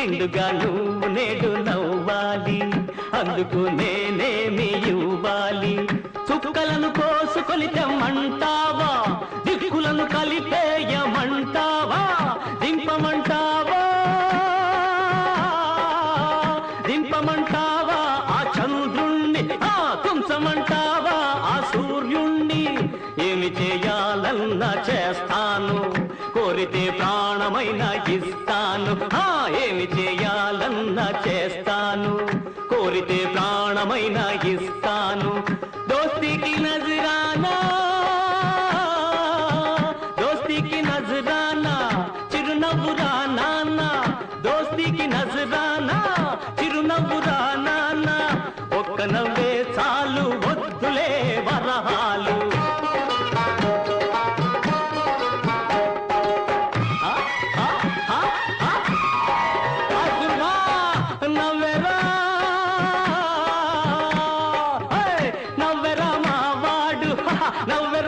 నిండుగా నువ్వు నేడు నవ్వాలి, అందుకు నేనేమి ఇవ్వాలి? చుక్కలను కోసుకొని తెమ్మంటావా, దిక్కులను కలిపేయమంటావా, దింపమంటావా దింపమంటావా ఆ చంద్రుణ్ణి, తుంచమంటావా ఆ సూర్యుణ్ణి? ఏమి చేయాలన్నా చేస్తాను, కోరితే ప్రాణమైనా ఇస్తాను. ఏమి చేయాలన్నా చేస్తాను, కోరితే ప్రాణమైనా ఇస్తాను. దోస్తీకి నజరానా, దోస్తీకి నజరానా, చిరునవ్వురా నాన్న, దోస్తీకి నజరానా, చిరునవ్వురా నాన్న. ఒక్క నవ్వే చాలు, వద్దులే వరహాలు. నవ్వెరా నవ్వెరా మావాడు, నవ్వె